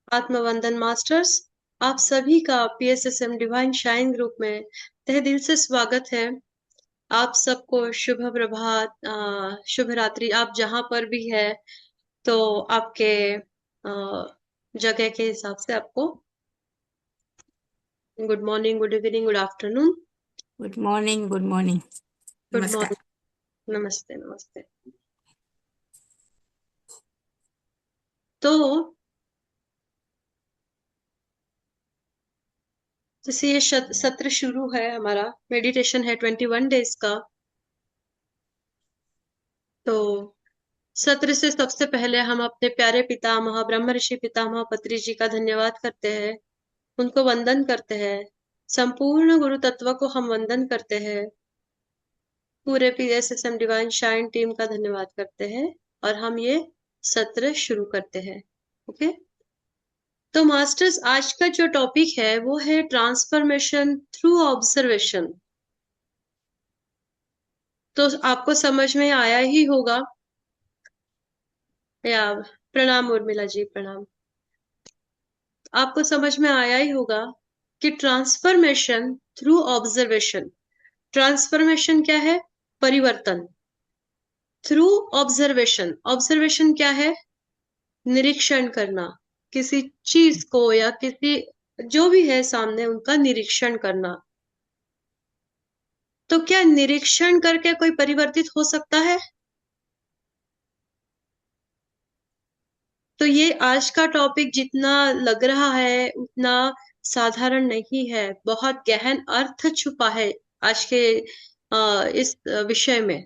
आत्मवंदन masters, आप सभी का PSSM डिवाइन शाइन ग्रुप में तहे दिल से स्वागत है। आप सबको शुभ प्रभात, शुभ रात्रि। आप जहां पर भी है तो आपके जगह के हिसाब से आपको good morning, good evening, good afternoon, good morning. Good morning. Good नमस्कार। मॉर्निंग, नमस्ते नमस्ते। तो जैसे ये सत्र शुरू है, हमारा मेडिटेशन है 21 डेज का। तो सत्र से सबसे पहले हम अपने प्यारे पितामह ब्रह्म ऋषि पितामह पत्री जी का धन्यवाद करते हैं, उनको वंदन करते हैं। संपूर्ण गुरु तत्व को हम वंदन करते हैं। पूरे PSSM डिवाइन शाइन टीम का धन्यवाद करते हैं और हम ये सत्र शुरू करते हैं। ओके, तो मास्टर्स, आज का जो टॉपिक है वो है ट्रांसफॉर्मेशन थ्रू ऑब्जर्वेशन। तो आपको समझ में आया ही होगा या? प्रणाम उर्मिला जी, प्रणाम। आपको समझ में आया ही होगा कि ट्रांसफॉर्मेशन थ्रू ऑब्जर्वेशन। ट्रांसफॉर्मेशन क्या है? परिवर्तन। थ्रू ऑब्जर्वेशन, ऑब्जर्वेशन क्या है? निरीक्षण करना, किसी चीज को या किसी जो भी है सामने उनका निरीक्षण करना। तो क्या निरीक्षण करके कोई परिवर्तित हो सकता है? तो ये आज का टॉपिक जितना लग रहा है उतना साधारण नहीं है, बहुत गहन अर्थ छुपा है आज के इस विषय में।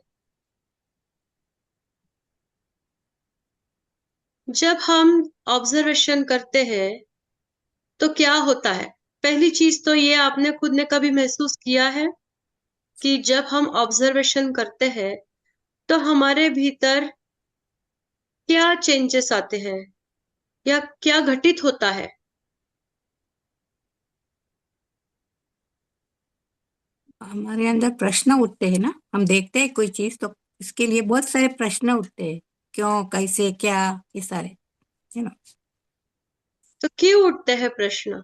जब हम ऑब्जर्वेशन करते हैं तो क्या होता है? पहली चीज तो ये, आपने खुद ने कभी महसूस किया है कि जब हम ऑब्जर्वेशन करते हैं तो हमारे भीतर क्या चेंजेस आते हैं या क्या घटित होता है? हमारे अंदर प्रश्न उठते हैं ना, हम देखते हैं कोई चीज तो इसके लिए बहुत सारे प्रश्न उठते हैं। क्यों, कैसे, क्या, ये सारे है ना। तो क्यों उठते हैं प्रश्न?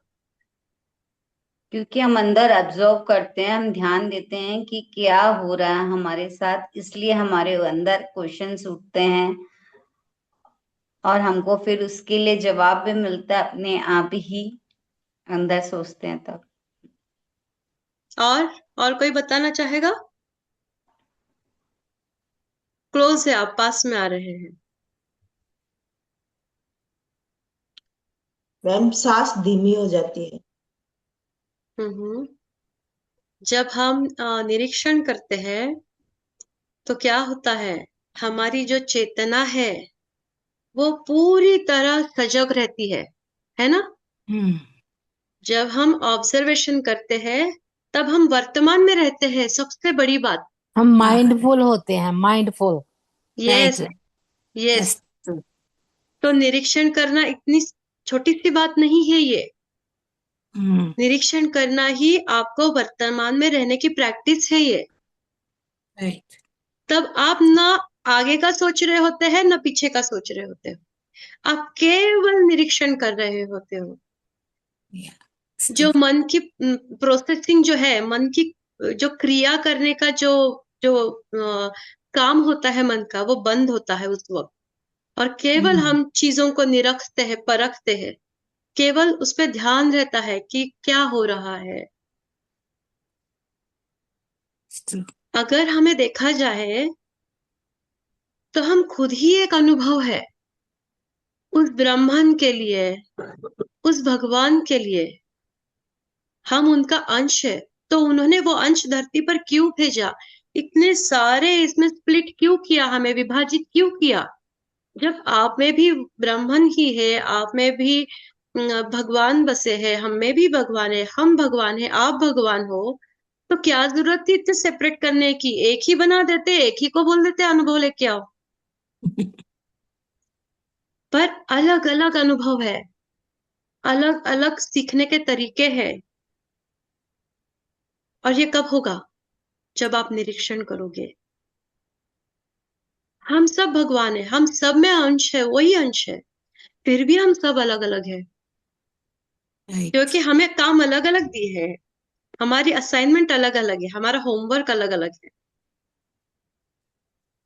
क्योंकि हम अंदर ऑब्जर्व करते हैं, हम ध्यान देते हैं कि क्या हो रहा है हमारे साथ, इसलिए हमारे अंदर क्वेश्चंस उठते हैं और हमको फिर उसके लिए जवाब भी मिलता है अपने आप ही, अंदर सोचते हैं तब। और कोई बताना चाहेगा? क्लोज से आप पास में आ रहे हैं। मैम, सांस धीमी हो जाती है। हम्म। जब हम निरीक्षण करते हैं तो क्या होता है? हमारी जो चेतना है वो पूरी तरह सजग रहती है ना? जब हम ऑब्जर्वेशन करते हैं तब हम वर्तमान में रहते हैं, सबसे बड़ी बात। हम माइंडफुल होते हैं, माइंडफुल। Yes, yes. तो निरीक्षण करना इतनी छोटी सी बात नहीं है ये। निरीक्षण करना ही आपको वर्तमान में रहने की प्रैक्टिस है ये। तब आप ना आगे का सोच रहे होते हैं ना पीछे का सोच रहे होते हो, आप केवल निरीक्षण कर रहे होते हो। जो मन की प्रोसेसिंग जो है, मन की जो क्रिया करने का जो जो काम होता है मन का, वो बंद होता है उस वक्त। और केवल हम चीजों को निरखते हैं, परखते हैं, केवल उस पर ध्यान रहता है कि क्या हो रहा है। अगर हमें देखा जाए तो हम खुद ही एक अनुभव है उस ब्रह्मन के लिए, उस भगवान के लिए। हम उनका अंश है, तो उन्होंने वो अंश धरती पर क्यों भेजा? इतने सारे इसमें स्प्लिट क्यों किया, हमें विभाजित क्यों किया? जब आप में भी ब्रह्मन ही है, आप में भी भगवान बसे हैं, हम में भी भगवान है, हम भगवान है, आप भगवान हो, तो क्या जरूरत थी इतने सेपरेट करने की? एक ही बना देते, एक ही को बोल देते अनुभव लेके आओ। पर अलग अलग अनुभव है, अलग अलग सीखने के तरीके हैं। और ये कब होगा? जब आप निरीक्षण करोगे। हम सब भगवान है, हम सब में अंश है, वही अंश है, फिर भी हम सब अलग अलग है। राइट। क्योंकि हमें काम अलग अलग दिए हैं, हमारी असाइनमेंट अलग अलग है, हमारा होमवर्क अलग अलग है।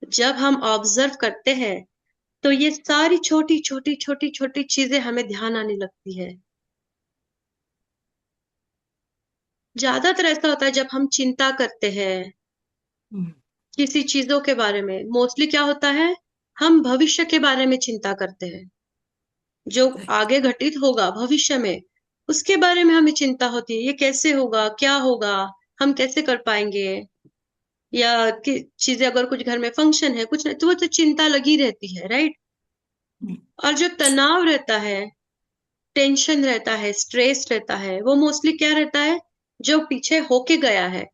जब हम ऑब्जर्व करते हैं तो ये सारी छोटी छोटी छोटी छोटी चीजें हमें ध्यान आने लगती है। ज्यादातर ऐसा होता है जब हम चिंता करते हैं हम्म, किसी चीजों के बारे में, मोस्टली क्या होता है, हम भविष्य के बारे में चिंता करते हैं, जो राइट। आगे घटित होगा भविष्य में उसके बारे में हमें चिंता होती है। ये कैसे होगा, क्या होगा, हम कैसे कर पाएंगे, या कि चीजें अगर कुछ घर में फंक्शन है कुछ नहीं, तो वो तो चिंता लगी रहती है, राइट। हम्म, और जो तनाव रहता है, टेंशन रहता है, स्ट्रेस रहता है, वो मोस्टली क्या रहता है, जो पीछे होके गया है,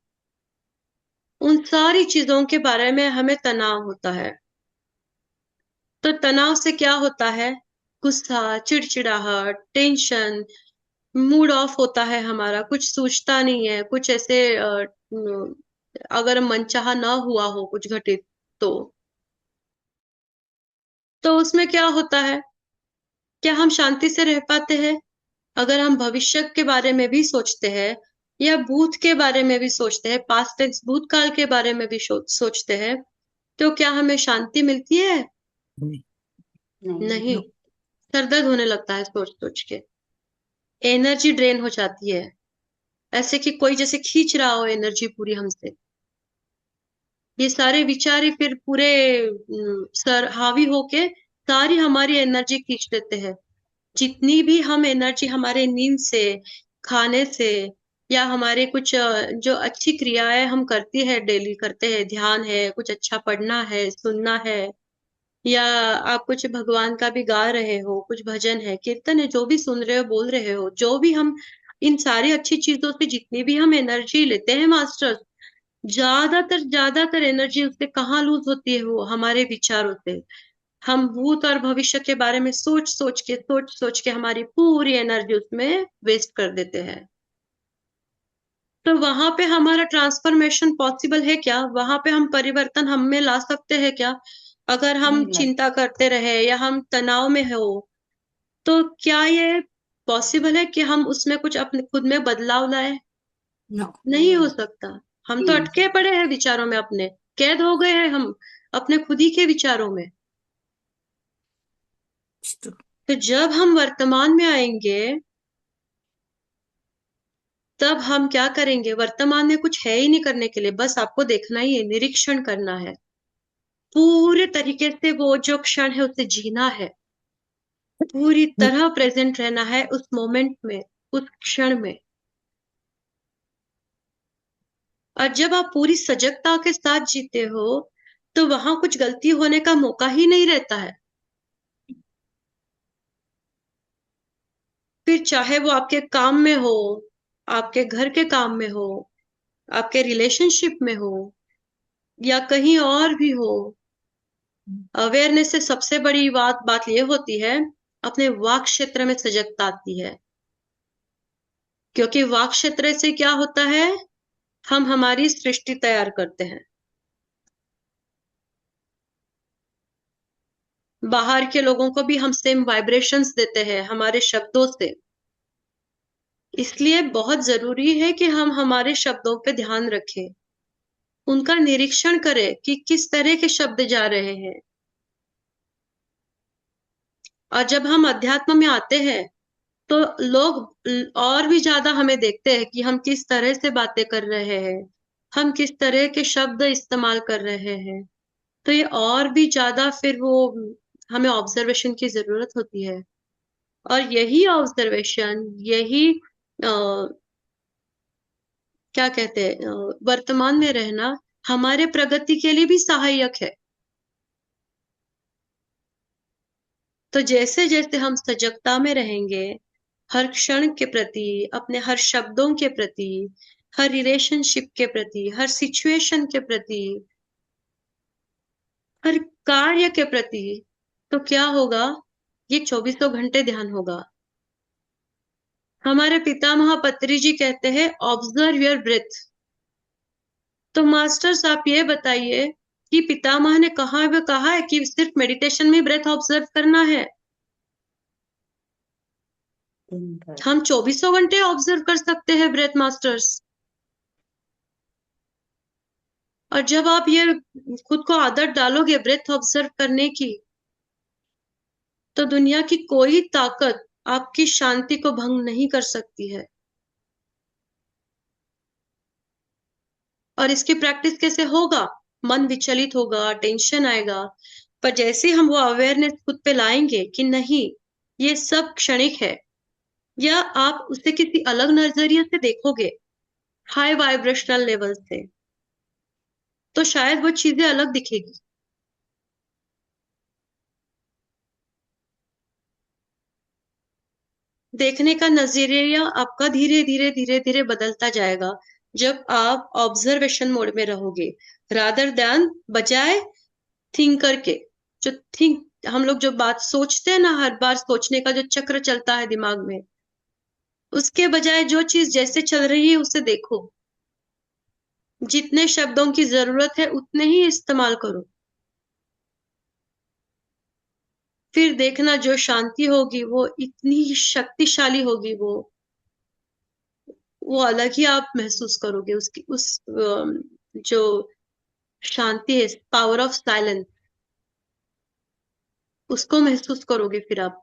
उन सारी चीजों के बारे में हमें तनाव होता है। तो तनाव से क्या होता है, गुस्सा, चिड़चिड़ाहट, टेंशन, मूड ऑफ होता है हमारा, कुछ सोचता नहीं है, कुछ ऐसे अगर मनचाहा ना हुआ हो कुछ घटित, तो उसमें क्या होता है, क्या हम शांति से रह पाते हैं। अगर हम भविष्य के बारे में भी सोचते हैं या भूत के बारे में भी सोचते हैं, पास्ट टेंस भूतकाल के बारे में भी सोचते हैं, तो क्या हमें शांति मिलती है? नहीं। नहीं, नो। सर दर्द होने लगता है सोच सोच के, एनर्जी ड्रेन हो जाती है, ऐसे कि कोई जैसे खींच रहा हो एनर्जी पूरी हमसे। ये सारे विचार ही फिर पूरे सर हावी होके सारी हमारी एनर्जी खींच लेते हैं। जितनी भी हम एनर्जी हमारे नींद से, खाने से, या हमारे कुछ जो अच्छी क्रियाएं हम करती है, डेली करते हैं, ध्यान है, कुछ अच्छा पढ़ना है, सुनना है, या आप कुछ भगवान का भी गा रहे हो, कुछ भजन है, कीर्तन है, जो भी सुन रहे हो, बोल रहे हो, जो भी हम इन सारी अच्छी चीजों से जितनी भी हम एनर्जी लेते हैं मास्टर्स, ज्यादातर एनर्जी उससे कहाँ लूज होती है, वो हमारे विचारों से। हम भूत और भविष्य के बारे में सोच सोच के हमारी पूरी एनर्जी उसमें वेस्ट कर देते हैं। तो वहां पे हमारा ट्रांसफॉर्मेशन पॉसिबल है क्या? वहां पे हम परिवर्तन हम में ला सकते हैं क्या? अगर हम नहीं लग चिंता करते रहे या हम तनाव में हो, तो क्या ये पॉसिबल है कि हम उसमें कुछ अपने खुद में बदलाव लाए? नो। नहीं नहीं हो हो सकता। हम तो नहीं हो अटके सकता। पड़े हैं विचारों में, अपने कैद हो गए हैं हम अपने खुद ही के विचारों में। तो जब हम वर्तमान में आएंगे, तब हम क्या करेंगे, वर्तमान में कुछ है ही नहीं करने के लिए, बस आपको देखना ही है, निरीक्षण करना है, पूरे तरीके से वो जो क्षण है उसे जीना है, पूरी तरह प्रेजेंट रहना है उस मोमेंट में, उस क्षण में। और जब आप पूरी सजगता के साथ जीते हो, तो वहां कुछ गलती होने का मौका ही नहीं रहता है। फिर चाहे वो आपके काम में हो, आपके घर के काम में हो, आपके रिलेशनशिप में हो, या कहीं और भी हो, अवेयरनेस से सबसे बड़ी बात ये होती है, अपने वाक क्षेत्र में सजगता आती है। क्योंकि वाक क्षेत्र से क्या होता है, हम हमारी सृष्टि तैयार करते हैं। बाहर के लोगों को भी हम सेम वाइब्रेशंस देते हैं हमारे शब्दों से। इसलिए बहुत जरूरी है कि हम हमारे शब्दों पे ध्यान रखें, उनका निरीक्षण करें कि किस तरह के शब्द जा रहे हैं। और जब हम अध्यात्म में आते हैं, तो लोग और भी ज्यादा हमें देखते हैं कि हम किस तरह से बातें कर रहे हैं, हम किस तरह के शब्द इस्तेमाल कर रहे हैं। तो ये और भी ज्यादा फिर वो हमें ऑब्जर्वेशन की जरूरत होती है। और यही ऑब्जर्वेशन, यही क्या कहते हैं, वर्तमान में रहना हमारे प्रगति के लिए भी सहायक है। तो जैसे जैसे हम सजगता में रहेंगे, हर क्षण के प्रति, अपने हर शब्दों के प्रति, हर रिलेशनशिप के प्रति, हर सिचुएशन के प्रति, हर कार्य के प्रति, तो क्या होगा, ये 24 घंटे ध्यान होगा। हमारे पितामह पत्री जी कहते हैं ऑब्जर्व योर ब्रेथ। तो मास्टर्स आप ये बताइए कि पितामह ने कहा है कि सिर्फ मेडिटेशन में ब्रेथ ऑब्जर्व करना है? दिन भर। हम 24 घंटे ऑब्जर्व कर सकते हैं ब्रेथ मास्टर्स। और जब आप ये खुद को आदत डालोगे ब्रेथ ऑब्जर्व करने की, तो दुनिया की कोई ताकत आपकी शांति को भंग नहीं कर सकती है। और इसकी प्रैक्टिस कैसे होगा? मन विचलित होगा, टेंशन आएगा, पर जैसे हम वो अवेयरनेस खुद पे लाएंगे कि नहीं, ये सब क्षणिक है, या आप उसे किसी अलग नजरिए से देखोगे, हाई वाइब्रेशनल लेवल से, तो शायद वो चीजें अलग दिखेगी। देखने का नजरिया आपका धीरे धीरे धीरे धीरे बदलता जाएगा जब आप ऑब्जर्वेशन मोड में रहोगे, रादर दैन बजाय थिंक करके। जो थिंक हम लोग जो बात सोचते हैं ना, हर बार सोचने का जो चक्र चलता है दिमाग में, उसके बजाय जो चीज जैसे चल रही है उसे देखो। जितने शब्दों की जरूरत है उतने ही इस्तेमाल करो। फिर देखना जो शांति होगी वो इतनी शक्तिशाली होगी, वो अलग ही आप महसूस करोगे। उसकी जो शांति है, पावर ऑफ साइलेंस, उसको महसूस करोगे फिर आप।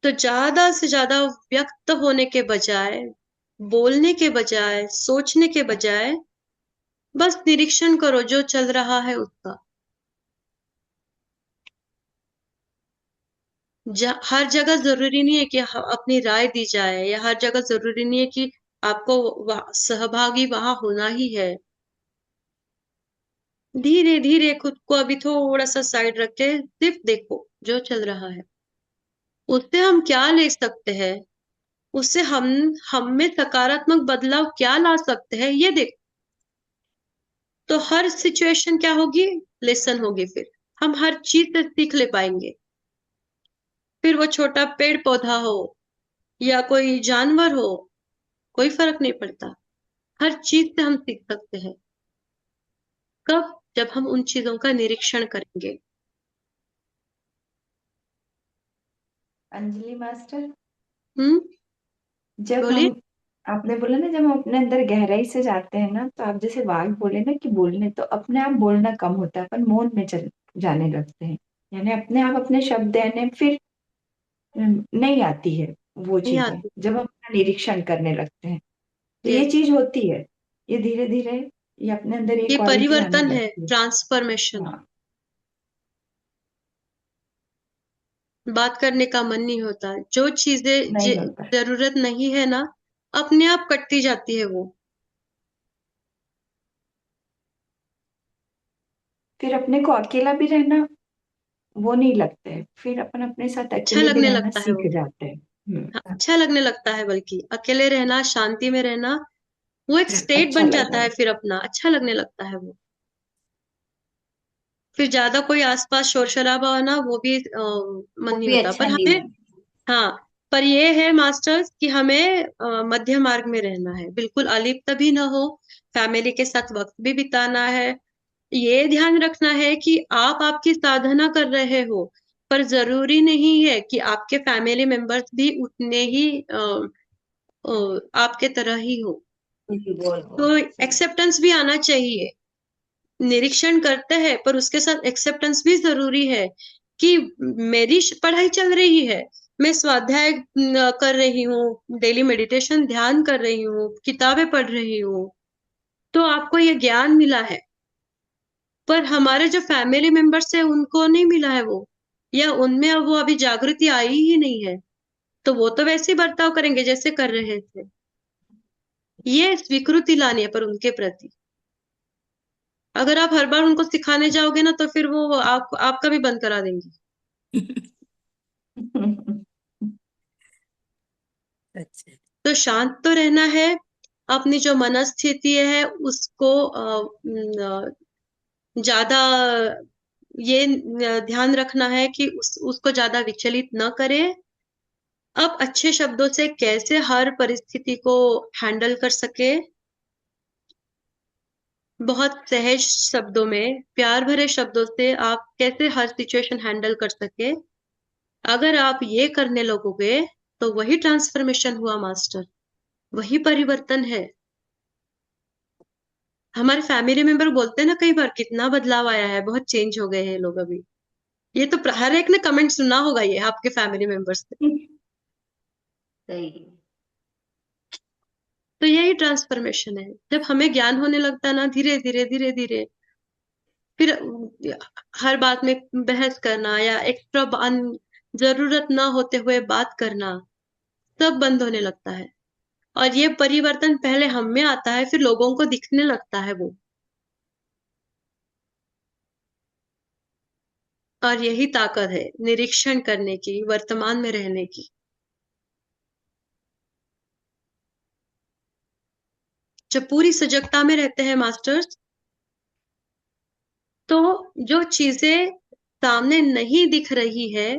तो ज्यादा से ज्यादा व्यक्त होने के बजाय, बोलने के बजाय, सोचने के बजाय, बस निरीक्षण करो जो चल रहा है उसका। हर जगह जरूरी नहीं है कि अपनी राय दी जाए, या हर जगह जरूरी नहीं है कि आपको सहभागी वहां होना ही है। धीरे धीरे खुद को अभी थोड़ा सा साइड रख के सिर्फ देखो जो चल रहा है। उससे हम क्या ले सकते हैं, उससे हम में सकारात्मक बदलाव क्या ला सकते हैं, ये देखो। तो हर सिचुएशन क्या होगी? लेसन होगी। फिर हम हर चीज से सीख ले पाएंगे। फिर वो छोटा पेड़ पौधा हो या कोई जानवर हो, कोई फर्क नहीं पड़ता। हर चीज से हम सीख सकते हैं। कब? जब हम उन चीजों का निरीक्षण करेंगे। अंजलि मास्टर, हम्म, जब बोलिए। हम आपने बोला ना, जब हम अपने अंदर गहराई से जाते हैं ना, तो आप जैसे वाघ बोले ना कि बोलने, तो अपने आप बोलना कम होता है, अपन मौन में चल जाने लगते हैं। यानी अपने आप अपने शब्द देने फिर नहीं आती है वो नहीं चीजें, आती। जब हम अपना निरीक्षण करने लगते हैं। तो ये यस, चीज होती है, ये धीरे धीरे ये अपने अंदर ये ये क्वालिटी आने परिवर्तन है, लगती है। ट्रांसफॉर्मेशन। हाँ, बात करने का मन नहीं होता। जो चीजें नहीं होता है। जरूरत नहीं है ना, अपने आप कटती जाती है वो। फिर अपने को अकेला भी रहना वो नहीं लगता है, फिर अपन अपने साथ अच्छा अकेले भी लगने रहना लगता है सीख वो। जाते हैं। अच्छा लगने लगता है, बल्कि अकेले रहना, शांति में रहना, वो एक स्टेट अच्छा बन जाता लगने है। फिर अपना अच्छा लगने लगता है वो। फिर ज्यादा कोई आसपास शोर शराबा होना, वो भी मन वो नहीं भी होता। अच्छा पर नहीं हमें, लगा। हाँ, पर ये है मास्टर्स कि हमें मध्य मार्ग में रहना है, बिल्कुल अलिप्त भी ना हो। फैमिली के साथ वक्त भी बिताना है। ये ध्यान रखना है कि आप आपकी साधना कर रहे हो, पर जरूरी नहीं है कि आपके फैमिली मेंबर्स भी उतने ही आपके तरह ही हो। बोल तो सही। एक्सेप्टेंस भी आना चाहिए। निरीक्षण करते हैं पर उसके साथ एक्सेप्टेंस भी जरूरी है कि मेरी पढ़ाई चल रही है, मैं स्वाध्याय कर रही हूँ, डेली मेडिटेशन ध्यान कर रही हूँ, किताबें पढ़ रही हूँ, तो आपको ये ज्ञान मिला है। पर हमारे जो फैमिली मेंबर्स है उनको नहीं मिला है वो, या उनमें अब वो अभी जागृति आई ही नहीं है, तो वो तो वैसे ही बर्ताव करेंगे जैसे कर रहे थे। ये स्वीकृति लानी है पर उनके प्रति। अगर आप हर बार उनको सिखाने जाओगे ना, तो फिर वो आपका भी बंद करा देंगे। अच्छा। तो शांत तो रहना है। अपनी जो मनस्थिति है उसको ज्यादा ये ध्यान रखना है कि उसको ज्यादा विचलित न करे। अब अच्छे शब्दों से कैसे हर परिस्थिति को हैंडल कर सके, बहुत सहज शब्दों में, प्यार भरे शब्दों से आप कैसे हर सिचुएशन हैंडल कर सके, अगर आप ये करने लगोगे तो वही ट्रांसफॉर्मेशन हुआ मास्टर, वही परिवर्तन है। हमारे फैमिली मेंबर बोलते हैं ना कई बार, कितना बदलाव आया है, बहुत चेंज हो गए हैं लोग अभी। ये तो हर एक ने कमेंट सुना होगा ये आपके फैमिली मेंबर्स से। सही। तो यही ट्रांसफॉर्मेशन है। जब हमें ज्ञान होने लगता है ना, धीरे धीरे धीरे धीरे, फिर हर बात में बहस करना या एक्स्ट्रा जरूरत ना होते हुए बात करना, सब बंद होने लगता है। और ये परिवर्तन पहले हम में आता है, फिर लोगों को दिखने लगता है वो। और यही ताकत है निरीक्षण करने की, वर्तमान में रहने की। जब पूरी सजगता में रहते हैं मास्टर्स, तो जो चीजें सामने नहीं दिख रही है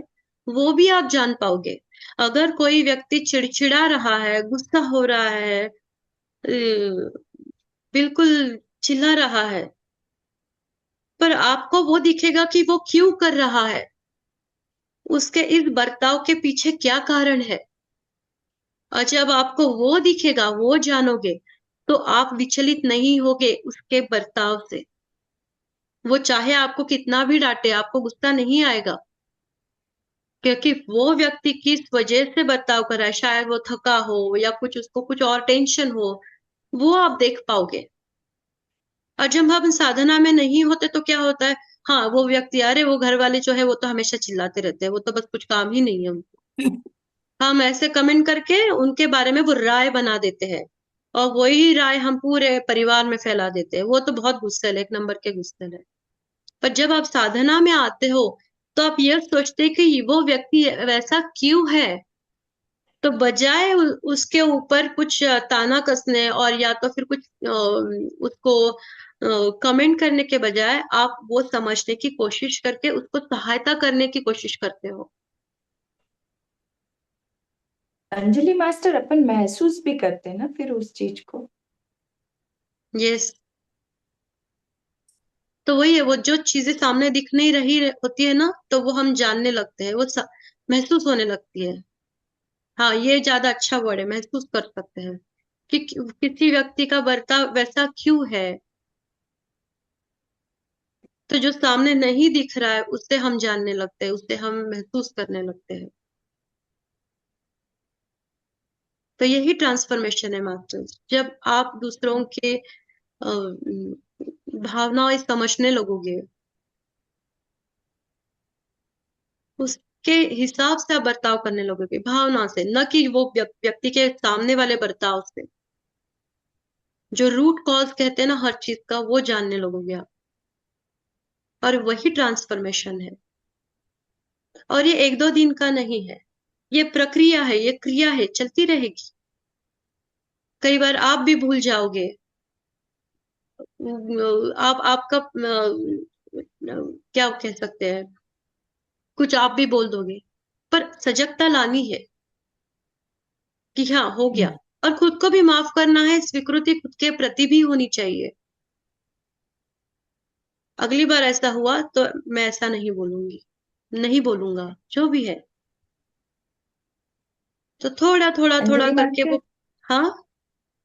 वो भी आप जान पाओगे। अगर कोई व्यक्ति चिड़चिड़ा रहा है, गुस्सा हो रहा है, बिल्कुल चिल्ला रहा है, पर आपको वो दिखेगा कि वो क्यों कर रहा है, उसके इस बर्ताव के पीछे क्या कारण है। और जब आपको वो दिखेगा, वो जानोगे, तो आप विचलित नहीं होगे उसके बर्ताव से। वो चाहे आपको कितना भी डांटे, आपको गुस्सा नहीं आएगा, क्योंकि वो व्यक्ति किस वजह से बर्ताव कर रहा है, शायद वो थका हो या कुछ उसको कुछ और टेंशन हो, वो आप देख पाओगे। और जब हम साधना में नहीं होते तो क्या होता है, हाँ वो व्यक्ति, अरे वो घर वाले जो है वो तो हमेशा चिल्लाते रहते हैं, वो तो बस कुछ काम ही नहीं है उनको। हम ऐसे कमेंट करके उनके बारे में वो राय बना देते हैं, और वही राय हम पूरे परिवार में फैला देते हैं। वो तो बहुत गुस्सैल है, एक नंबर के गुस्सैल है। पर जब आप साधना में आते हो तो आप ये सोचते हैं कि वो व्यक्ति वैसा क्यों है, तो बजाय उसके ऊपर कुछ ताना कसने और या तो फिर कुछ उसको कमेंट करने के बजाय, आप वो समझने की कोशिश करके उसको सहायता करने की कोशिश करते हो। अंजलि मास्टर, अपन महसूस भी करते हैं ना फिर उस चीज को। यस। तो वही है, वो जो चीजें सामने दिख नहीं रही होती है ना, तो वो हम जानने लगते हैं, वो महसूस होने लगती है। हाँ, ये ज्यादा अच्छा वर्ड है, महसूस कर सकते हैं कि किसी व्यक्ति का बर्ताव वैसा क्यों है। तो जो सामने नहीं दिख रहा है उससे हम जानने लगते हैं, उससे हम महसूस करने लगते हैं। तो यही ट्रांसफॉर्मेशन है मास्टर्स। जब आप दूसरों के भावनाएं समझने लगोगे, उसके हिसाब से आप बर्ताव करने लगोगे, भावना से, न कि वो व्यक्ति के सामने वाले बर्ताव से। जो रूट कॉज कहते हैं ना हर चीज का, वो जानने लगोगे आप। और वही ट्रांसफॉर्मेशन है। और ये एक दो दिन का नहीं है, ये प्रक्रिया है, ये क्रिया है, चलती रहेगी। कई बार आप भी भूल जाओगे, आप आपका क्या कह सकते हैं, कुछ आप भी बोल दोगे, पर सजगता लानी है कि हाँ हो गया। और खुद को भी माफ करना है, स्वीकृति खुद के प्रति भी होनी चाहिए। अगली बार ऐसा हुआ तो मैं ऐसा नहीं बोलूंगी, नहीं बोलूंगा, जो भी है। तो थोड़ा थोड़ा थोड़ा अंजलि करके मास्टर, वो। हाँ।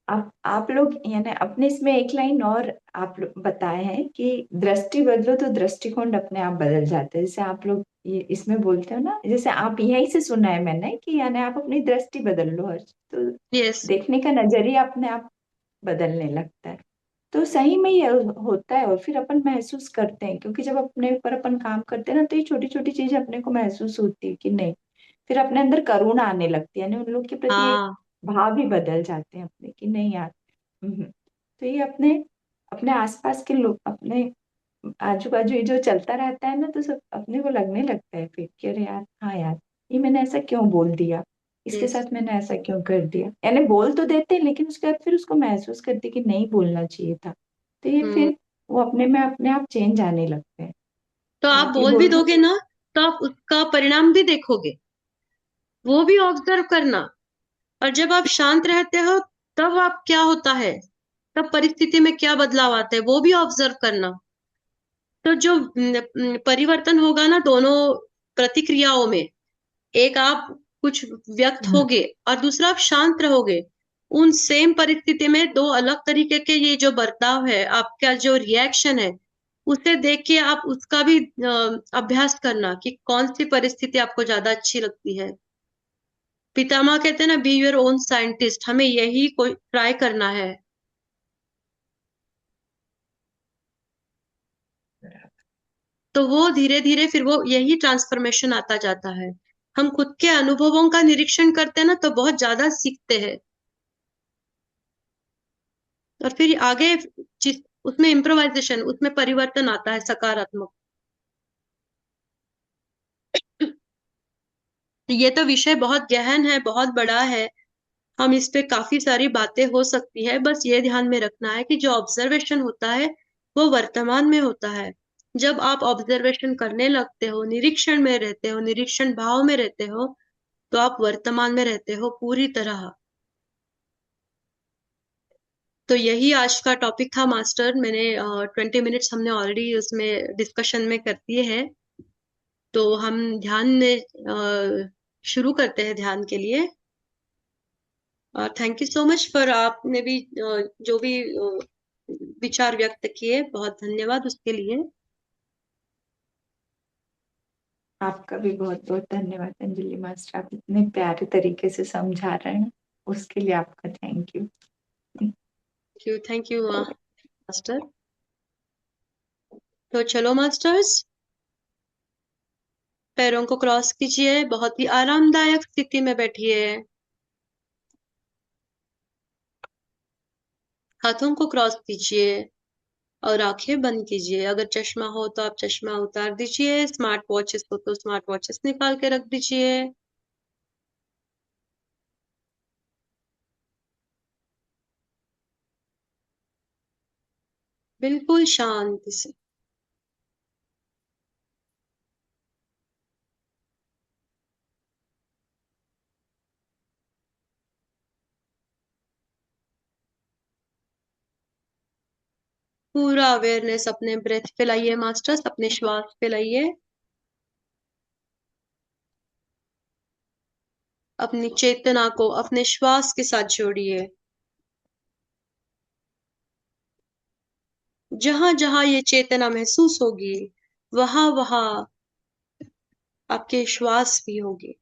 आप लोग यानी अपने इसमें एक लाइन और आप लोग बताए हैं कि दृष्टि बदलो तो दृष्टिकोण अपने आप बदल जाते हैं। जैसे आप लोग ये इसमें बोलते हो ना, जैसे आप यहीं से सुना है मैंने कि यानी आप अपनी दृष्टि बदल लो हर तो यस। देखने का नजरिया अपने आप बदलने लगता है। तो सही में ये होता है और फिर अपन महसूस करते हैं, क्योंकि जब अपने ऊपर अपन काम करते हैं ना, तो ये छोटी छोटी चीजें अपने को महसूस होती है कि नहीं, फिर अपने अंदर करुणा आने लगती है, यानी उन लोग के प्रति एक हाँ। भाव भी बदल जाते हैं अपने कि नहीं यार। तो ये अपने अपने आसपास के लोग, अपने आजू बाजू ये जो चलता रहता है ना, तो सब अपने को लगने लगता है फिर कि अरे यार, हाँ यार, ये मैंने ऐसा क्यों बोल दिया, इसके यस। साथ मैंने ऐसा क्यों कर दिया। यानी बोल तो देते हैं, लेकिन उसके बाद फिर उसको महसूस करते कि नहीं बोलना चाहिए था। तो ये हम्म। फिर वो अपने में अपने आप चेंज आने लगते हैं। तो तो आप आप ये बोल भी बोल रहे दोगे थे। ना, तो आप उसका परिणाम भी देखोगे, वो भी ऑब्जर्व करना। और जब आप शांत रहते हो, तब आप क्या होता है, तब परिस्थिति में क्या बदलाव आता है वो भी ऑब्जर्व करना। तो जो परिवर्तन होगा ना दोनों प्रतिक्रियाओं में, एक आप कुछ व्यक्त होगे और दूसरा आप शांत रहोगे, उन सेम परिस्थिति में दो अलग तरीके के ये जो बर्ताव है, आपका जो रिएक्शन है, उसे देख के आप उसका भी अभ्यास करना कि कौन सी परिस्थिति आपको ज्यादा अच्छी लगती है। पितामह कहते हैं ना, बी योर ओन साइंटिस्ट, हमें यही कोई ट्राई करना है। तो वो धीरे धीरे फिर वो यही ट्रांसफॉर्मेशन आता जाता है। हम खुद के अनुभवों का निरीक्षण करते हैं ना तो बहुत ज्यादा सीखते हैं, और फिर आगे उसमें इम्प्रोवाइजेशन, उसमें परिवर्तन आता है सकारात्मक। ये तो विषय बहुत गहन है, बहुत बड़ा है, हम इस पे काफी सारी बातें हो सकती है। बस ये ध्यान में रखना है कि जो ऑब्जर्वेशन होता है वो वर्तमान में होता है। जब आप ऑब्जर्वेशन करने लगते हो, निरीक्षण में रहते हो, निरीक्षण भाव में रहते हो, तो आप वर्तमान में रहते हो पूरी तरह। तो यही आज का टॉपिक था मास्टर। मैंने 20 मिनट्स हमने ऑलरेडी उसमें डिस्कशन में कर दिए हैं। तो हम ध्यान में शुरू करते हैं ध्यान के लिए। Thank you so much for, आपने भी जो भी विचार व्यक्त किए, बहुत धन्यवाद उसके लिए। आपका भी बहुत बहुत धन्यवाद अंजलि मास्टर, आप इतने प्यारे तरीके से समझा रहे हैं, उसके लिए आपका thank you. Thank you master. तो चलो मास्टर्स, पैरों को क्रॉस कीजिए, बहुत ही आरामदायक स्थिति में बैठिए। हाथों को क्रॉस कीजिए और आंखें बंद कीजिए। अगर चश्मा हो तो आप चश्मा उतार दीजिए, स्मार्ट वॉचेस हो तो स्मार्ट वॉचेस निकाल के रख दीजिए। बिल्कुल शांति से। पूरा अवेयरनेस अपने ब्रेथ पे लाइए मास्टर्स, अपने श्वास पे लाइए। अपनी चेतना को अपने श्वास के साथ जोड़िए। जहां जहां ये चेतना महसूस होगी, वहां वहां आपके श्वास भी होगी।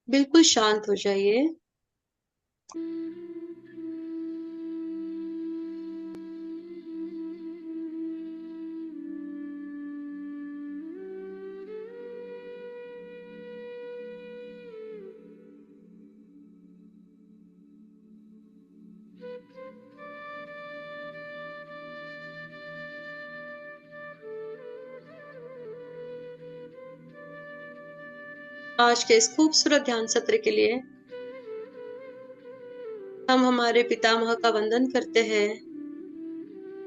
बिल्कुल शांत हो जाइए। आज के इस खूबसूरत ध्यान सत्र के लिए हम हमारे पितामह का वंदन करते हैं,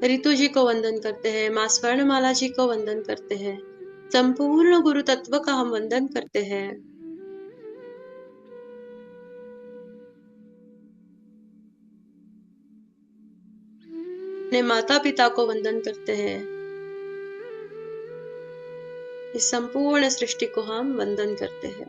ऋतु जी को वंदन करते हैं, मां स्वर्णमाला जी को वंदन करते हैं, संपूर्ण गुरु तत्व का हम वंदन करते हैं। अपने माता पिता को वंदन करते हैं। इस संपूर्ण सृष्टि को हम वंदन करते हैं।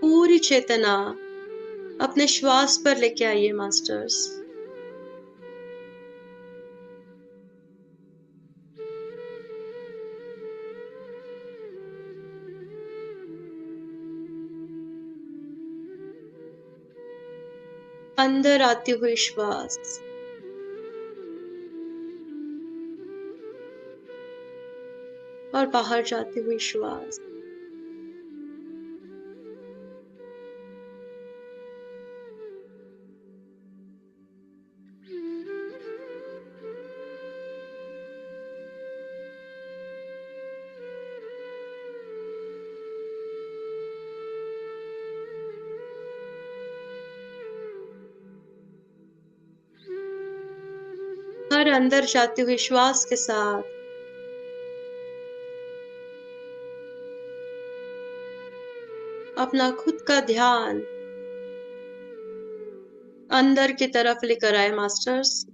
पूरी चेतना अपने श्वास पर लेके आइए मास्टर्स। अंदर आती हुई श्वास और बाहर जाती हुई श्वास। अंदर जाते हुए श्वास के साथ अपना खुद का ध्यान अंदर की तरफ लेकर आए मास्टर्स।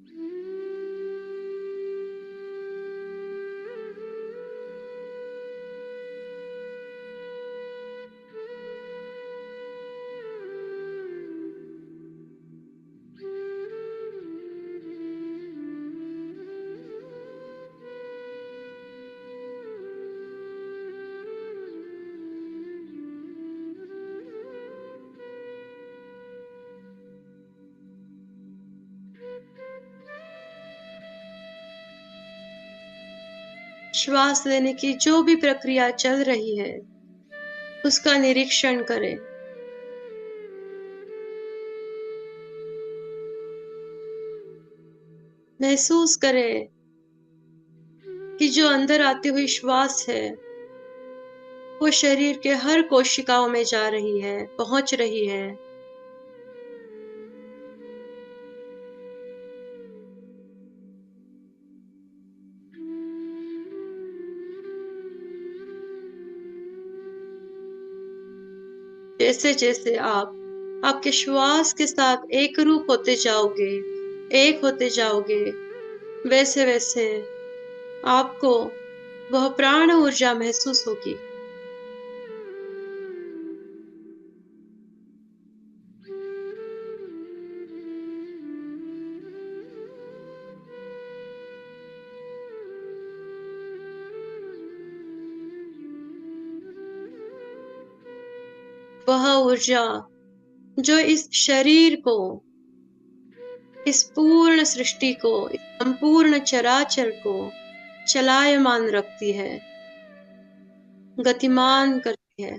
श्वास लेने की जो भी प्रक्रिया चल रही है उसका निरीक्षण करें। महसूस करें कि जो अंदर आती हुई श्वास है वो शरीर के हर कोशिकाओं में जा रही है, पहुंच रही है। जैसे जैसे आप आपके श्वास के साथ एक रूप होते जाओगे, एक होते जाओगे, वैसे वैसे आपको वह प्राण ऊर्जा महसूस होगी। वह ऊर्जा जो इस शरीर को, इस पूर्ण सृष्टि को, इस संपूर्ण चराचर को चलायमान रखती है, गतिमान करती है।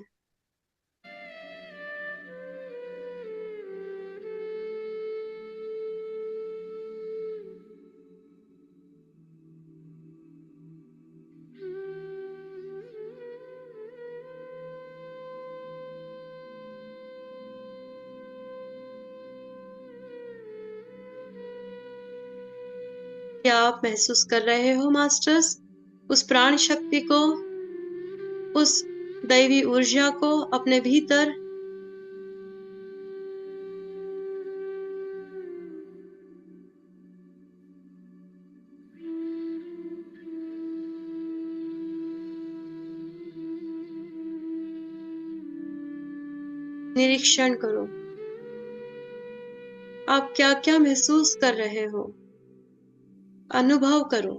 क्या आप महसूस कर रहे हो मास्टर्स, उस प्राण शक्ति को, उस दैवी ऊर्जा को अपने भीतर? निरीक्षण करो, आप क्या क्या महसूस कर रहे हो, अनुभव करो।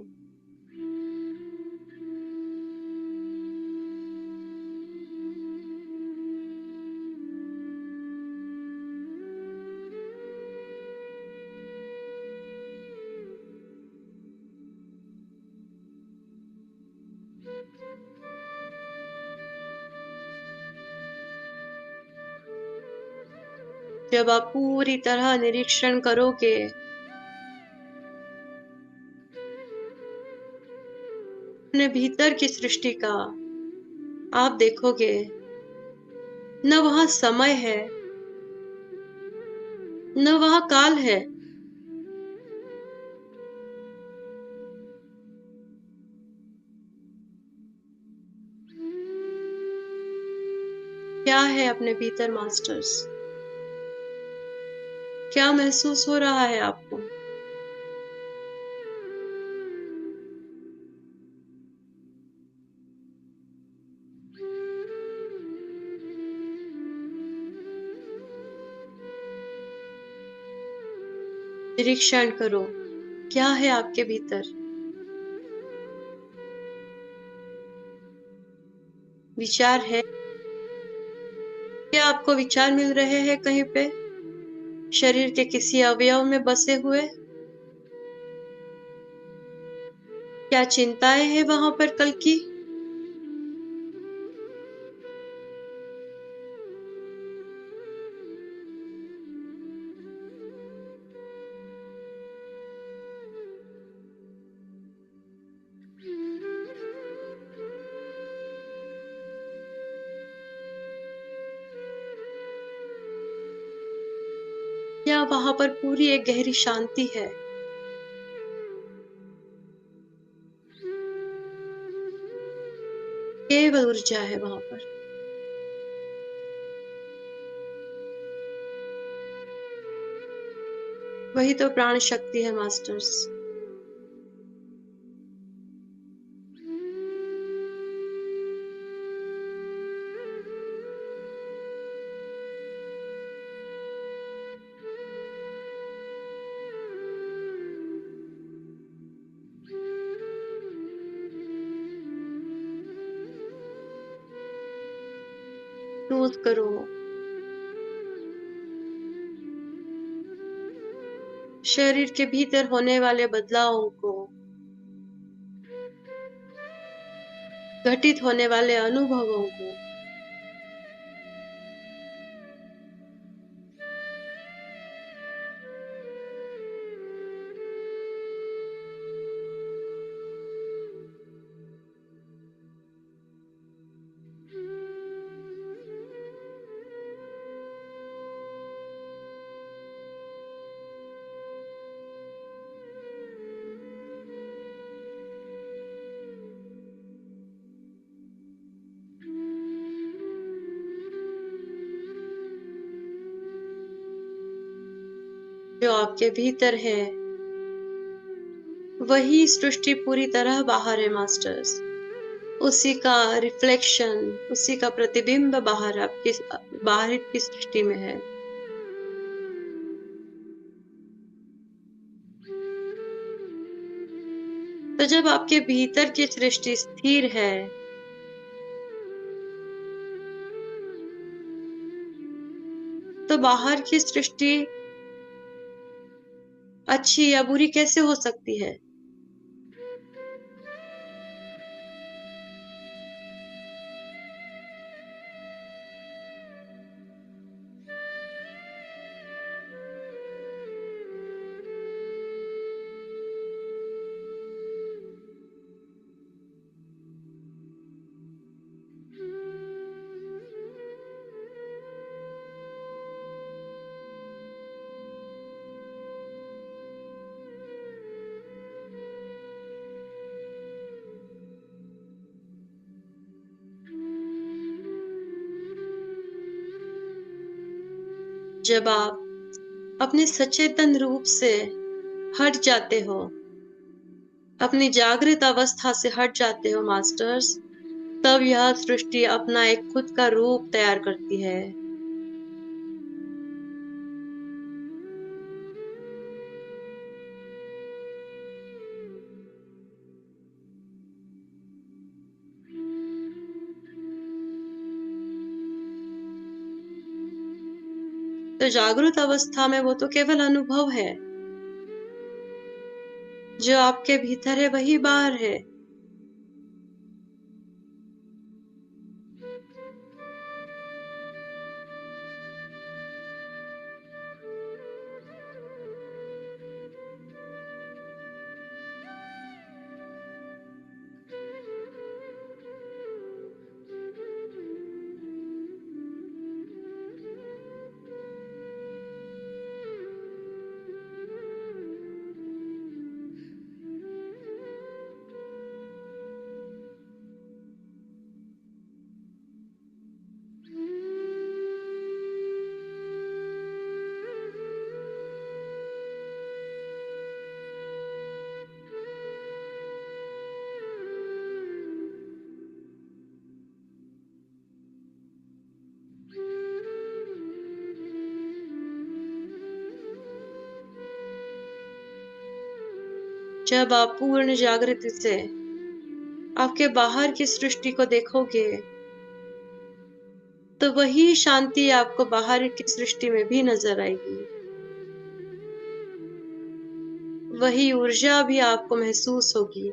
जब आप पूरी तरह निरीक्षण करोगे, अपने भीतर की सृष्टि का, आप देखोगे न वहां समय है, न वहां काल है। क्या है अपने भीतर मास्टर्स? क्या महसूस हो रहा है आपको? निरीक्षण करो, क्या है आपके भीतर? विचार है? क्या आपको विचार मिल रहे हैं कहीं पे, शरीर के किसी अवयव में बसे हुए? क्या चिंताएं हैं वहां पर कल की? या वहां पर पूरी एक गहरी शांति है? केवल ऊर्जा है वहां पर। वही तो प्राण शक्ति है मास्टर्स। चूज करो शरीर के भीतर होने वाले बदलावों को, घटित होने वाले अनुभवों को जो आपके भीतर है, वही सृष्टि पूरी तरह बाहर है मास्टर्स। उसी का रिफ्लेक्शन, उसी का प्रतिबिंब बाहर आपकी बाहर की सृष्टि में है। तो जब आपके भीतर की सृष्टि स्थिर है, तो बाहर की सृष्टि अच्छी या बुरी कैसे हो सकती है? जब आप अपने सचेतन रूप से हट जाते हो, अपनी जागृत अवस्था से हट जाते हो मास्टर्स, तब यह सृष्टि अपना एक खुद का रूप तैयार करती है। तो जागृत अवस्था में वो तो केवल अनुभव है। जो आपके भीतर है वही बाहर है। जब आप पूर्ण जागृति से आपके बाहर की सृष्टि को देखोगे, तो वही शांति आपको बाहर की सृष्टि में भी नजर आएगी। वही ऊर्जा भी आपको महसूस होगी।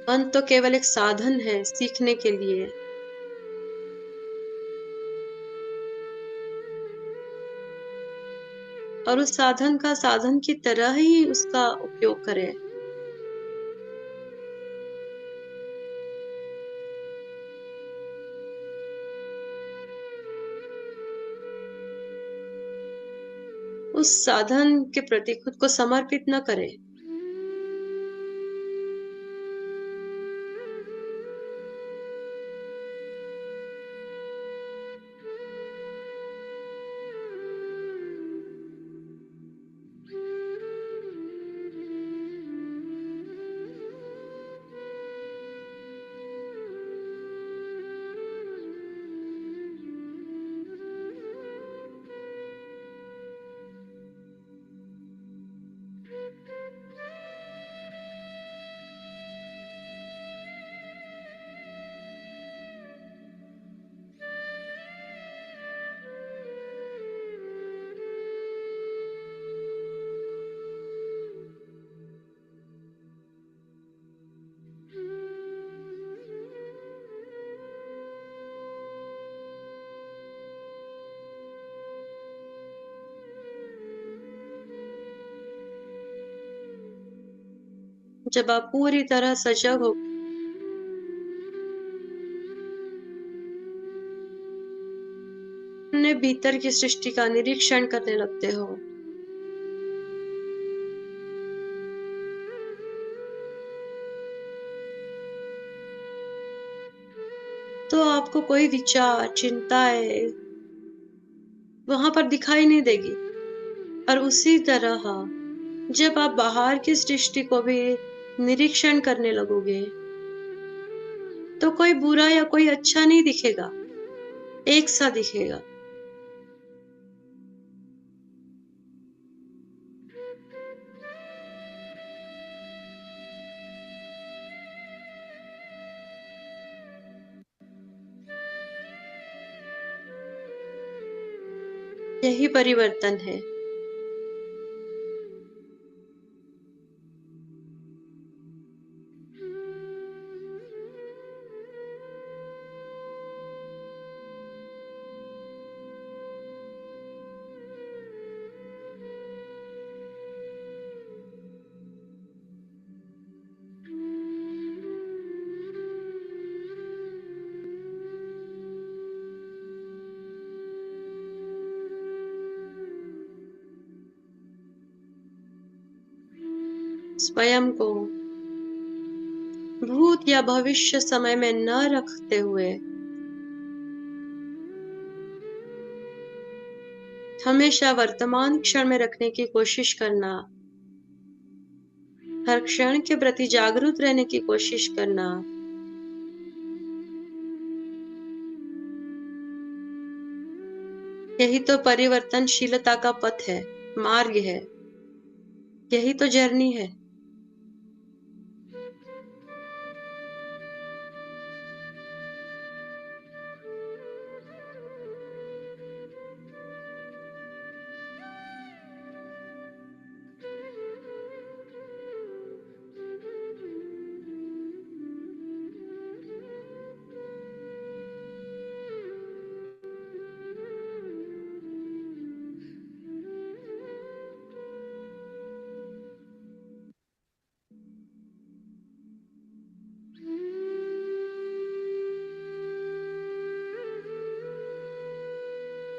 मन तो केवल एक साधन है सीखने के लिए। और उस साधन का साधन की तरह ही उसका उपयोग करें। उस साधन के प्रति खुद को समर्पित न करें। जब आप पूरी तरह सजग हो अपने भीतर की सृष्टि का निरीक्षण करने लगते हो, तो आपको कोई विचार, चिंताएं वहां पर दिखाई नहीं देगी। और उसी तरह जब आप बाहर की सृष्टि को भी निरीक्षण करने लगोगे, तो कोई बुरा या कोई अच्छा नहीं दिखेगा, एक सा दिखेगा। यही परिवर्तन है। स्वयं को भूत या भविष्य समय में न रखते हुए हमेशा वर्तमान क्षण में रखने की कोशिश करना, हर क्षण के प्रति जागरूक रहने की कोशिश करना, यही तो परिवर्तनशीलता का पथ है, मार्ग है, यही तो जर्नी है।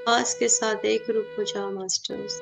श्वास के साथ एक रूप हो जाओ masters.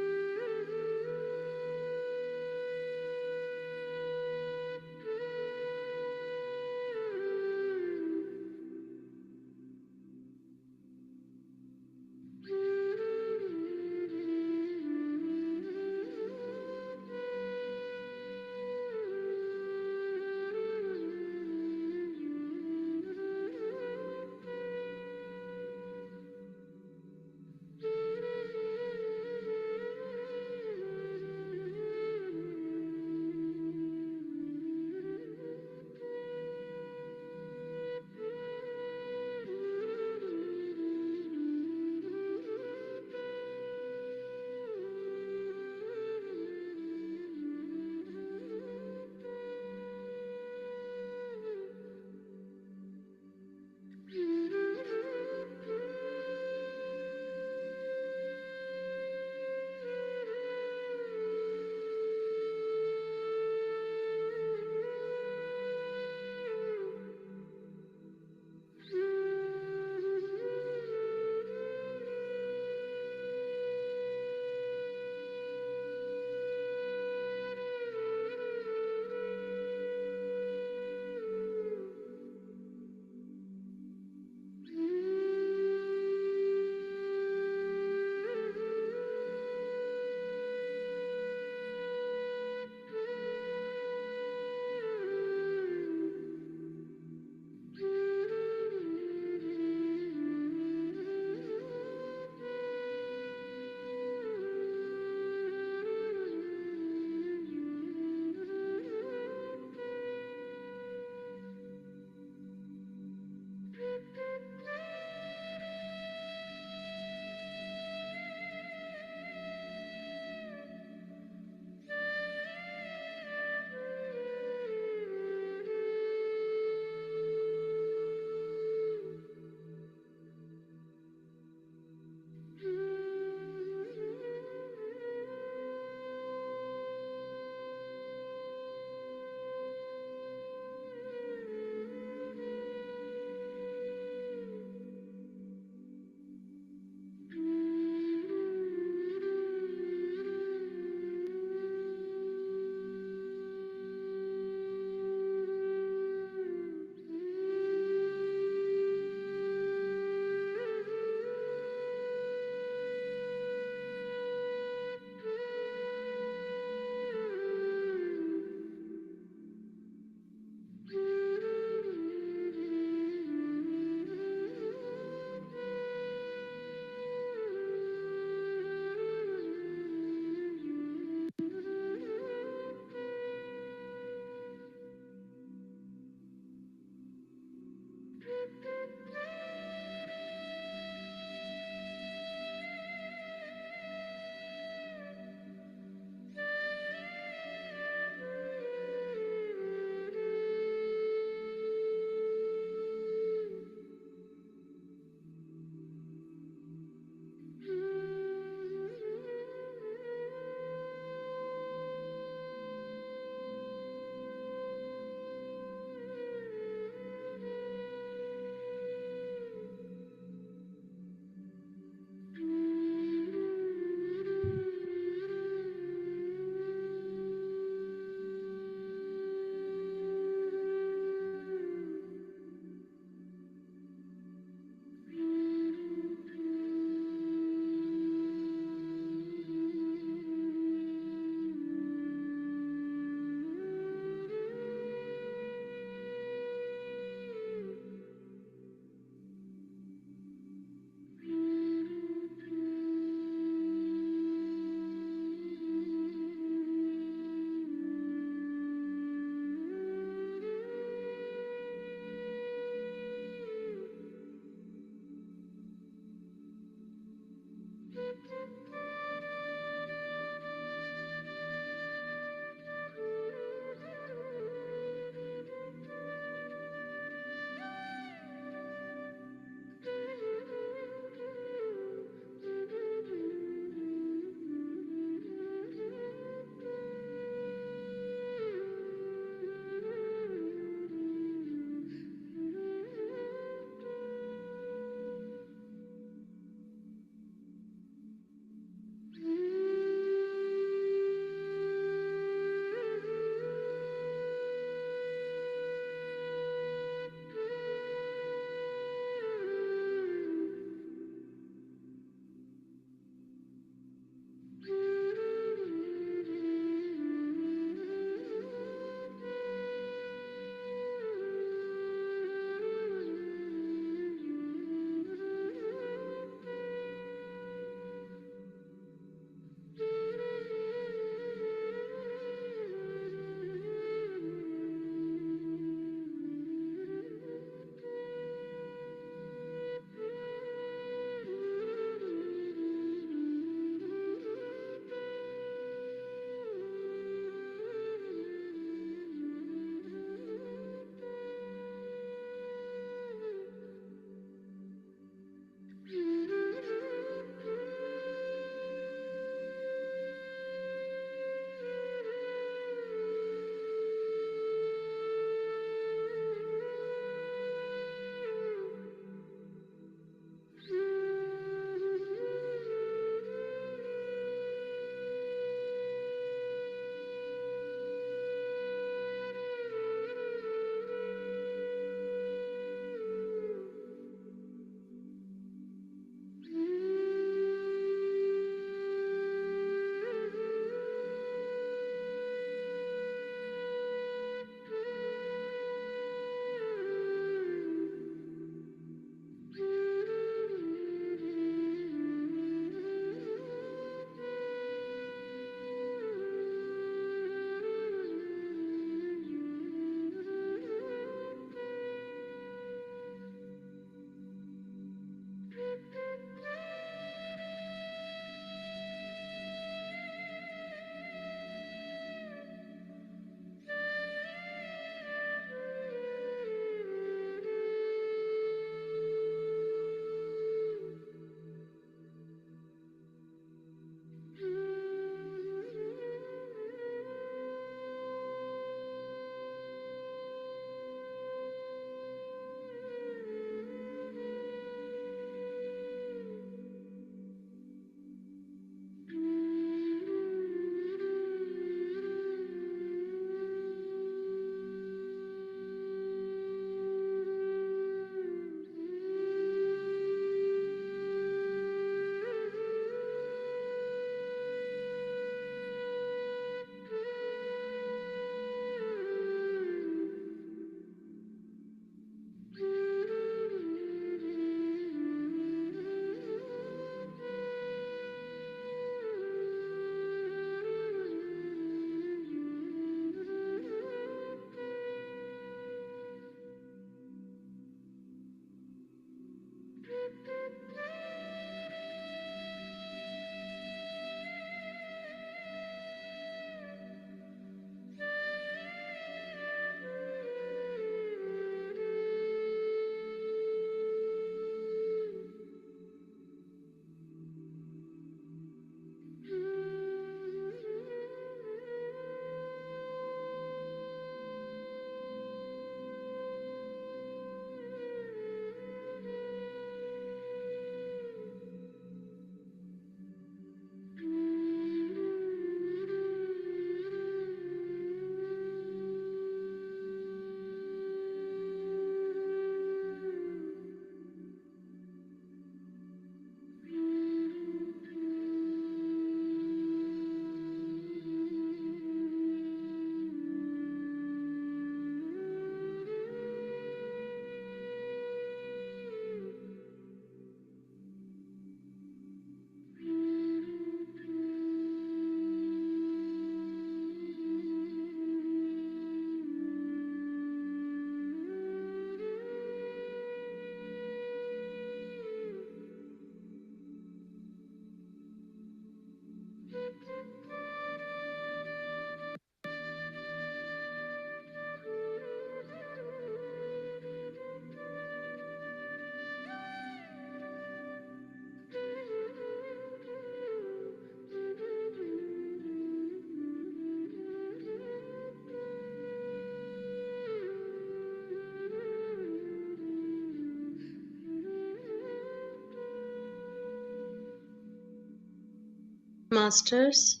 Masters,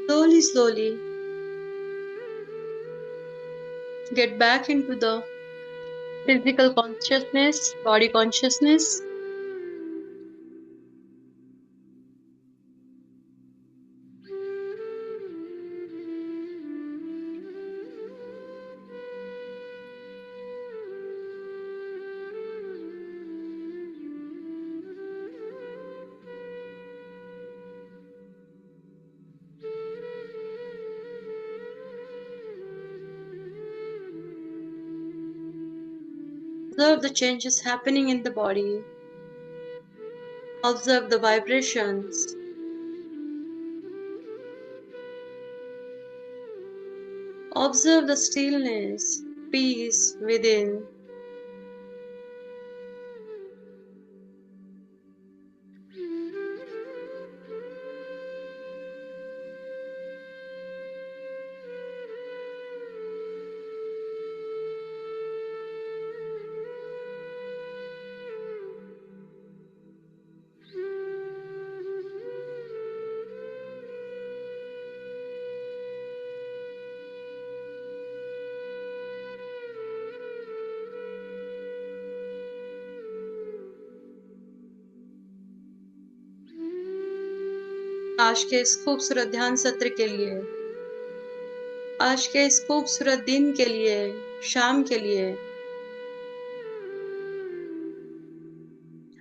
slowly get back into the physical consciousness, body consciousness. Observe the changes happening in the body. Observe the vibrations. Observe the stillness, peace within. आज के इस खूबसूरत ध्यान सत्र के लिए, आज के इस खूबसूरत दिन के लिए, शाम के लिए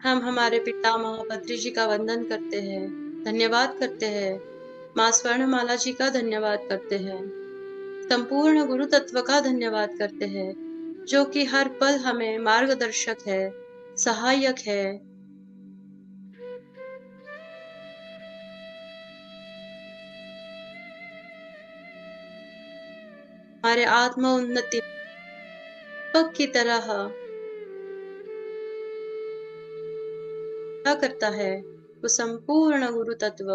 हम हमारे पितामह बद्री जी का वंदन करते हैं, धन्यवाद करते हैं। माँ स्वर्णमाला जी का धन्यवाद करते हैं। संपूर्ण गुरु तत्व का धन्यवाद करते हैं, जो कि हर पल हमें मार्गदर्शक है, सहायक है। हमारे आत्म उन्नति पग की तरह क्या करता है, वो संपूर्ण गुरु तत्व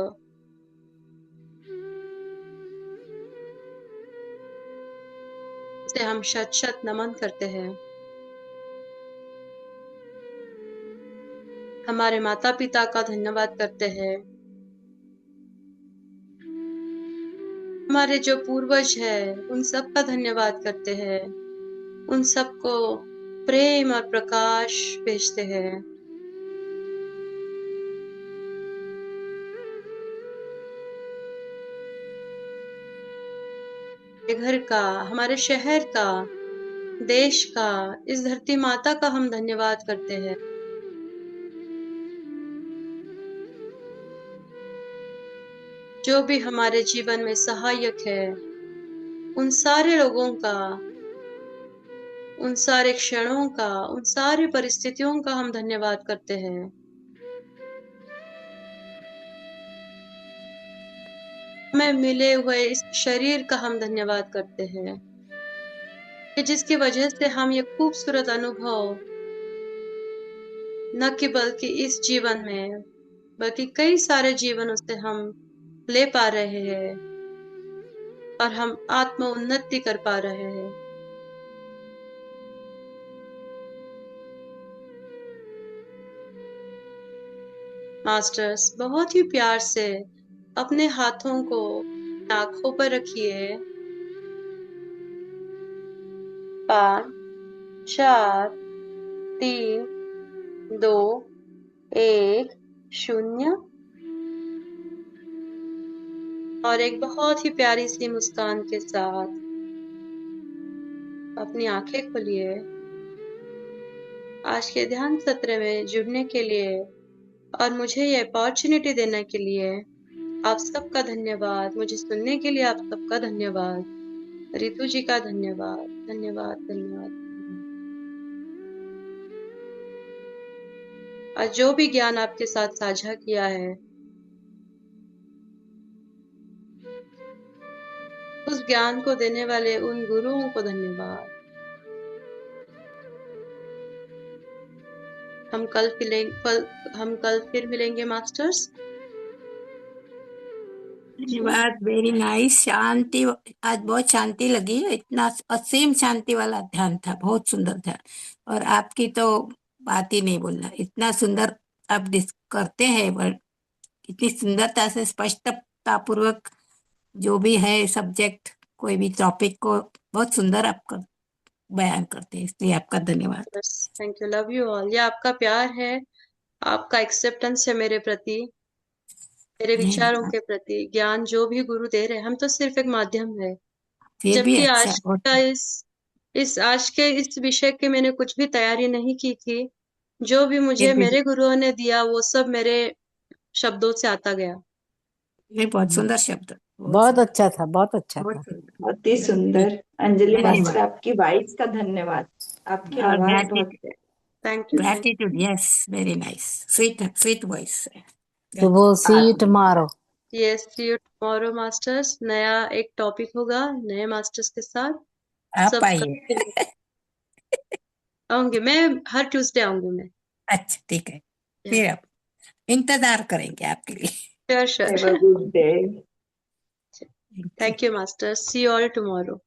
से हम शत शत नमन करते हैं। हमारे माता पिता का धन्यवाद करते हैं। हमारे जो पूर्वज है उन सब का धन्यवाद करते हैं। उन सबको प्रेम और प्रकाश भेजते हैं। घर का, हमारे शहर का, देश का, इस धरती माता का हम धन्यवाद करते हैं। जो भी हमारे जीवन में सहायक है, उन सारे लोगों का, उन सारे क्षणों का, उन सारी परिस्थितियों का हम धन्यवाद करते हैं। हमें मिले हुए इस शरीर का हम धन्यवाद करते हैं कि जिसकी वजह से हम ये खूबसूरत अनुभव न कि बल्कि इस जीवन में, बल्कि कई सारे जीवनों से हम ले पा रहे हैं और हम आत्म उन्नति कर पा रहे हैं। मास्टर्स, बहुत ही प्यार से अपने हाथों को आंखों पर रखिए। 5 4 3 2 1 0 और एक बहुत ही प्यारी सी मुस्कान के साथ अपनी आंखें खोलिए। आज के ध्यान सत्र में जुड़ने के लिए और मुझे ये अपॉर्चुनिटी देने के लिए आप सबका धन्यवाद। मुझे सुनने के लिए आप सबका धन्यवाद। रितु जी का धन्यवाद, धन्यवाद, धन्यवाद। और जो भी ज्ञान आपके साथ साझा किया है, उस ज्ञान को देने वाले उन गुरुओं को धन्यवाद। हम कल फिर मिलेंगे मास्टर्स। धन्यवाद, वेरी नाइस। शांति, आज बहुत शांति लगी, इतना असीम शांति वाला ध्यान था, बहुत सुंदर था। और आपकी तो बात ही नहीं बोलना, इतना सुंदर आप करते हैं, इतनी सुंदरता से स्पष्टता पूर्वक जो भी है सब्जेक्ट, कोई भी टॉपिक को बहुत सुंदर आप बयान करते हैं, इसलिए आपका धन्यवाद। Thank you, love you all. ये आपका प्यार है, आपका एक्सेप्टेंस है मेरे प्रति, मेरे विचारों के प्रति। ज्ञान जो भी गुरु दे रहे हैं, हम तो सिर्फ एक माध्यम है। फिर भी जबकि अच्छा, आज के इस विषय के मैंने कुछ भी तैयारी नहीं की थी। जो भी मुझे फिर भी मेरे गुरुओं ने दिया वो सब मेरे शब्दों से आता गया। ये बहुत सुंदर शब्द, बहुत अच्छा था, बहुत अच्छा था। बहुत ही सुंदर। अंजलि धन्यवाद। मास्टर, आपकी वाइस का धन्यवाद, आपकी और आवाज बहुत thank you. gratitude, yes, very nice, sweet voice. तो वो see you tomorrow. Yes, see you tomorrow masters. नया एक टॉपिक होगा नए मास्टर्स के साथ। आप सब आइए। आऊंगी मैं, हर ट्यूसडे आऊंगी मैं। अच्छा, ठीक है, फिर आप इंतजार करेंगे आपके लिए। Sure sure. Have a good day. Thank you masters, see you all tomorrow.